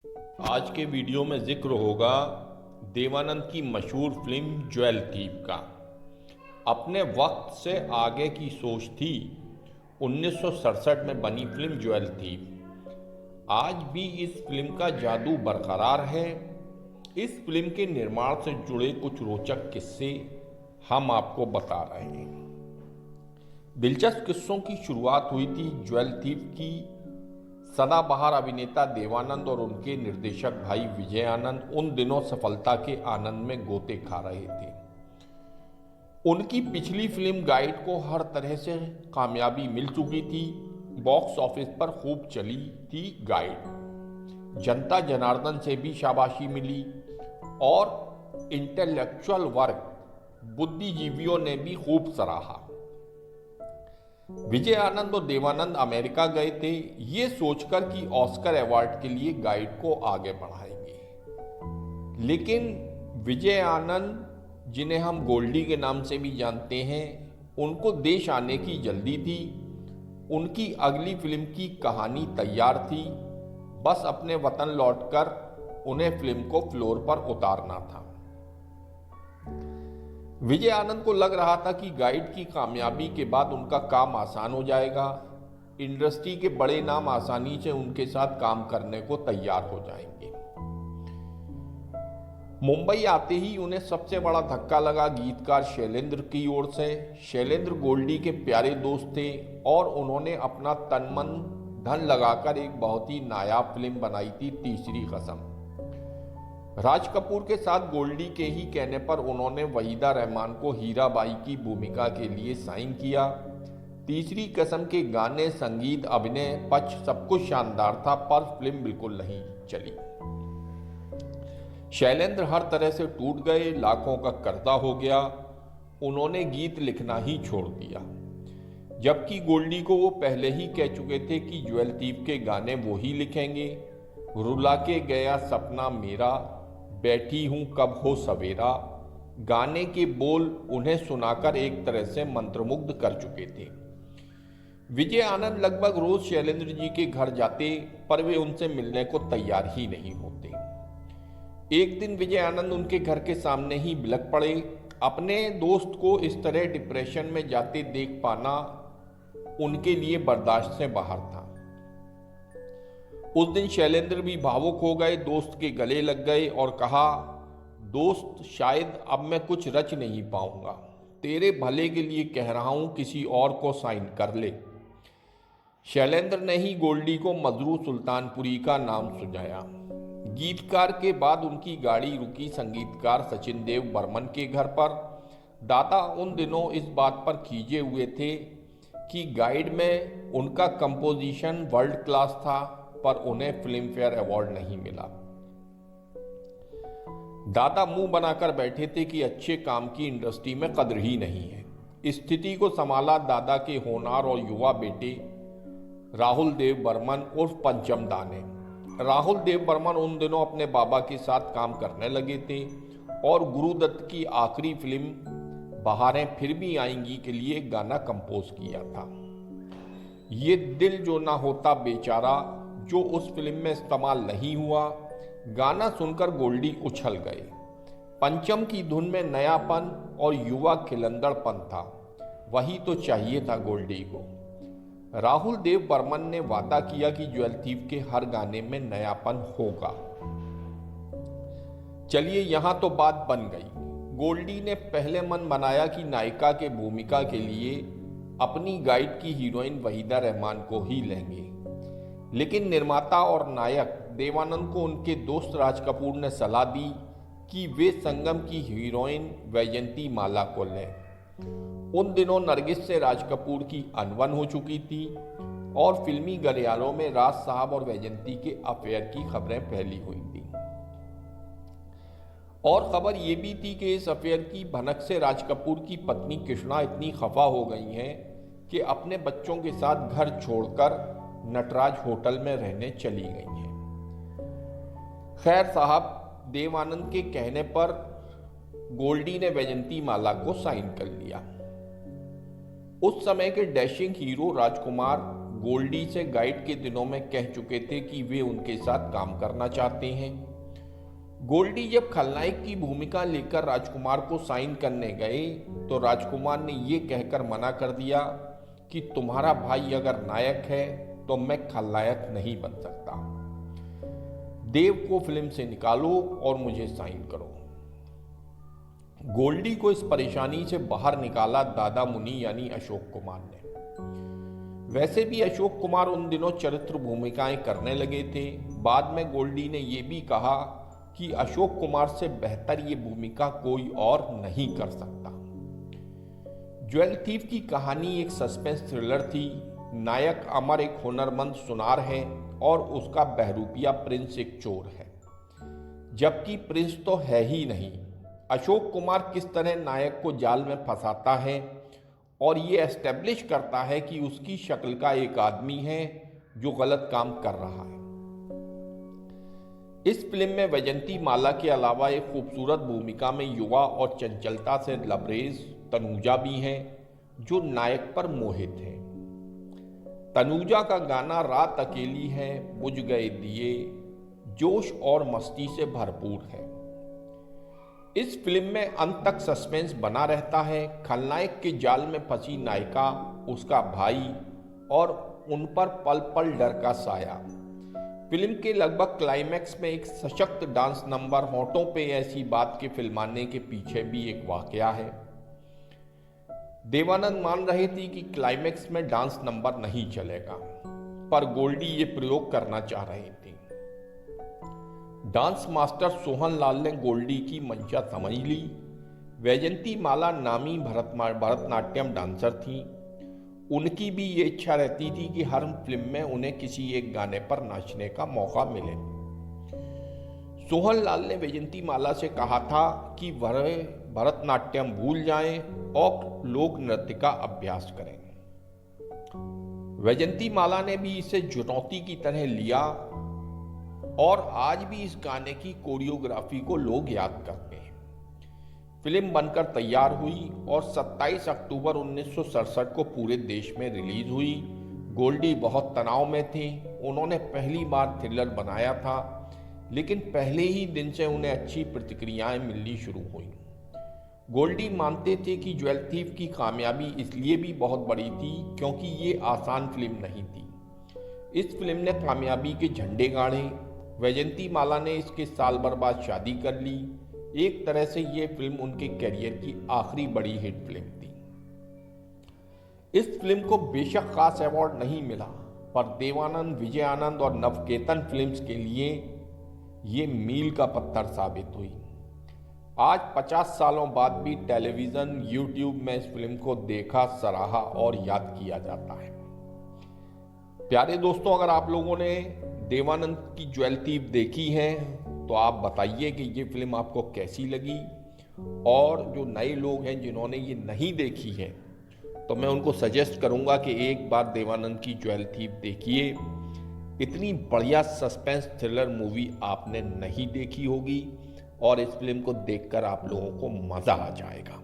आज के वीडियो में जिक्र होगा देवानंद की मशहूर फिल्म ज्वेल थीव का। अपने वक्त से आगे की सोच थी 1967 में बनी फिल्म ज्वेल थीव। आज भी इस फिल्म का जादू बरकरार है। इस फिल्म के निर्माण से जुड़े कुछ रोचक किस्से हम आपको बता रहे हैं। दिलचस्प किस्सों की शुरुआत हुई थी ज्वेल थीव की सदाबहार अभिनेता देवानंद और उनके निर्देशक भाई विजय आनंद उन दिनों सफलता के आनंद में गोते खा रहे थे। उनकी पिछली फिल्म गाइड को हर तरह से कामयाबी मिल चुकी थी। बॉक्स ऑफिस पर खूब चली थी गाइड, जनता जनार्दन से भी शाबाशी मिली और इंटेलेक्चुअल वर्ग बुद्धिजीवियों ने भी खूब सराहा। विजय आनंद और देवानंद अमेरिका गए थे ये सोचकर कि ऑस्कर अवार्ड के लिए गाइड को आगे बढ़ाएंगे, लेकिन विजय आनंद, जिन्हें हम गोल्डी के नाम से भी जानते हैं, उनको देश आने की जल्दी थी। उनकी अगली फिल्म की कहानी तैयार थी, बस अपने वतन लौटकर उन्हें फिल्म को फ्लोर पर उतारना था। विजय आनंद को लग रहा था कि गाइड की कामयाबी के बाद उनका काम आसान हो जाएगा। इंडस्ट्री के बड़े नाम आसानी से उनके साथ काम करने को तैयार हो जाएंगे। मुंबई आते ही उन्हें सबसे बड़ा धक्का लगा गीतकार शैलेंद्र की ओर से। शैलेंद्र गोल्डी के प्यारे दोस्त थे और उन्होंने अपना तन मन धन लगाकर एक बहुत ही नायाब फिल्म बनाई थी, तीसरी कसम। राज कपूर के साथ गोल्डी के ही कहने पर उन्होंने वहीदा रहमान को हीराबाई की भूमिका के लिए साइन किया। तीसरी कसम के गाने, संगीत, अभिनय पक्ष सब कुछ शानदार था, पर फिल्म बिल्कुल नहीं चली। शैलेंद्र हर तरह से टूट गए, लाखों का कर्जा हो गया। उन्होंने गीत लिखना ही छोड़ दिया, जबकि गोल्डी को वो पहले ही कह चुके थे कि ज्वेल थीव के गाने वो ही लिखेंगे। रुला के गया सपना मेरा, बैठी हूं कब हो सवेरा, गाने के बोल उन्हें सुनाकर एक तरह से मंत्रमुग्ध कर चुके थे। विजय आनंद लगभग रोज शैलेंद्र जी के घर जाते, पर वे उनसे मिलने को तैयार ही नहीं होते। एक दिन विजय आनंद उनके घर के सामने ही बिलख पड़े। अपने दोस्त को इस तरह डिप्रेशन में जाते देख पाना उनके लिए बर्दाश्त से बाहर था। उस दिन शैलेंद्र भी भावुक हो गए, दोस्त के गले लग गए और कहा, दोस्त शायद अब मैं कुछ रच नहीं पाऊंगा, तेरे भले के लिए कह रहा हूं, किसी और को साइन कर ले। शैलेंद्र ने ही गोल्डी को मजरू सुल्तानपुरी का नाम सुझाया। गीतकार के बाद उनकी गाड़ी रुकी संगीतकार सचिन देव बर्मन के घर पर। दादा उन दिनों इस बात पर खींचे हुए थे कि गाइड में उनका कंपोजिशन वर्ल्ड क्लास था, पर उन्हें फिल्म फेयर अवार्ड नहीं मिला। दादा मुंह बनाकर बैठे थे कि अच्छे काम की इंडस्ट्री में कद्र ही नहीं है। स्थिति को संभाला दादा के होनहार और युवा बेटे राहुल देव बर्मन उर्फ पंचम दा ने। राहुल देव बर्मन उन दिनों अपने बाबा के साथ काम करने लगे थे और गुरुदत्त की आखिरी फिल्म बहारें फिर भी आएंगी के लिए गाना कंपोज किया था। ये दिल जो ना होता बेचारा, जो उस फिल्म में इस्तेमाल नहीं हुआ। गाना सुनकर गोल्डी उछल गए। पंचम की धुन में नयापन और युवा खिलंदड़पन था, वही तो चाहिए था गोल्डी को। राहुल देव बर्मन ने वादा किया कि ज्वेल थीव के हर गाने में नयापन होगा। चलिए यहां तो बात बन गई। गोल्डी ने पहले मन बनाया कि नायिका के भूमिका के लिए अपनी गाइड की हीरोइन वहीदा रहमान को ही लेंगे, लेकिन निर्माता और नायक देवानंद को उनके दोस्त राज कपूर ने सलाह दी कि वे संगम की हीरोइन वैजयंती माला को लें। उन दिनों नरगिस से राज कपूर की अनबन हो चुकी थी और फिल्मी गलियारों में राज साहब और वैजयंती के अफेयर की खबरें फैली हुई थी। और खबर यह भी थी कि इस अफेयर की भनक से राज कपूर की पत्नी कृष्णा इतनी खफा हो गई हैं कि अपने बच्चों के साथ घर छोड़कर नटराज होटल में रहने चली गई हैं। खैर साहब, देवानंद के कहने पर गोल्डी ने वैजयंती माला को साइन कर लिया। उस समय के डैशिंग हीरो राजकुमार गोल्डी से गाइड के दिनों में कह चुके थे कि वे उनके साथ काम करना चाहते हैं। गोल्डी जब खलनायक की भूमिका लेकर राजकुमार को साइन करने गए तो राजकुमार ने ये कहकर मना कर दिया कि तुम्हारा भाई अगर नायक है तो मैं खलनायक नहीं बन सकता। देव को फिल्म से निकालो और मुझे साइन करो। गोल्डी को इस परेशानी से बाहर निकाला दादा मुनि यानी अशोक कुमार ने। वैसे भी अशोक कुमार उन दिनों चरित्र भूमिकाएं करने लगे थे। बाद में गोल्डी ने यह भी कहा कि अशोक कुमार से बेहतर ये भूमिका कोई और नहीं कर सकता। ज्वेल थीफ की कहानी एक सस्पेंस थ्रिलर थी। नायक अमर एक हुनरमंद सुनार है और उसका बहरूपिया प्रिंस एक चोर है, जबकि प्रिंस तो है ही नहीं। अशोक कुमार किस तरह नायक को जाल में फंसाता है और ये एस्टेब्लिश करता है कि उसकी शक्ल का एक आदमी है जो गलत काम कर रहा है। इस फिल्म में वैजंती माला के अलावा एक खूबसूरत भूमिका में युवा और चंचलता से लबरेज तनुजा भी हैं जो नायक पर मोहित है। तनुजा का गाना रात अकेली है, बुझ गए दिए जोश और मस्ती से भरपूर है। इस फिल्म में अंत तक सस्पेंस बना रहता है। खलनायक के जाल में फंसी नायिका, उसका भाई और उन पर पल पल डर का साया। फिल्म के लगभग क्लाइमैक्स में एक सशक्त डांस नंबर, होंठों पे ऐसी बात के फिल्माने के पीछे भी एक वाकया है। देवानंद मान रहे थे कि क्लाइमैक्स में डांस नंबर नहीं चलेगा, पर गोल्डी ये प्रयोग करना चाह रहे थे। डांस मास्टर सोहन लाल ने गोल्डी की मंशा समझ ली। वैजंती माला नामी भरतनाट्यम डांसर थी। उनकी भी ये इच्छा रहती थी कि हर फिल्म में उन्हें किसी एक गाने पर नाचने का मौका मिले। सोहन लाल ने वैजंती माला से कहा था कि वह भरतनाट्यम भूल जाएं और लोक नृत्य का अभ्यास करें। वैजंती माला ने भी इसे चुनौती की तरह लिया और आज भी इस गाने की कोरियोग्राफी को लोग याद करते हैं। फिल्म बनकर तैयार हुई और 27 अक्टूबर 1967 को पूरे देश में रिलीज हुई। गोल्डी बहुत तनाव में थे। उन्होंने पहली बार थ्रिलर बनाया था, लेकिन पहले ही दिन से उन्हें अच्छी प्रतिक्रियाएं मिलनी शुरू हुई। गोल्डी मानते थे कि ज्वेल थीफ की कामयाबी इसलिए भी बहुत बड़ी थी क्योंकि ये आसान फिल्म नहीं थी। इस फिल्म ने कामयाबी के झंडे गाड़े। वैजंती माला ने इसके साल भर बाद शादी कर ली। एक तरह से ये फिल्म उनके करियर की आखिरी बड़ी हिट फिल्म थी। इस फिल्म को बेशक खास अवार्ड नहीं मिला, पर देवानंद, विजय आनंद और नवकेतन फिल्म्स के लिए ये मील का पत्थर साबित हुई। आज 50 सालों बाद भी टेलीविजन, यूट्यूब में इस फिल्म को देखा, सराहा और याद किया जाता है। प्यारे दोस्तों, अगर आप लोगों ने देवानंद की ज्वेल थीफ देखी है तो आप बताइए कि ये फिल्म आपको कैसी लगी। और जो नए लोग हैं जिन्होंने ये नहीं देखी है तो मैं उनको सजेस्ट करूंगा कि एक बार देवानंद की ज्वेल थीफ देखिए। इतनी बढ़िया सस्पेंस थ्रिलर मूवी आपने नहीं देखी होगी और इस फिल्म को देखकर आप लोगों को मज़ा आ जाएगा।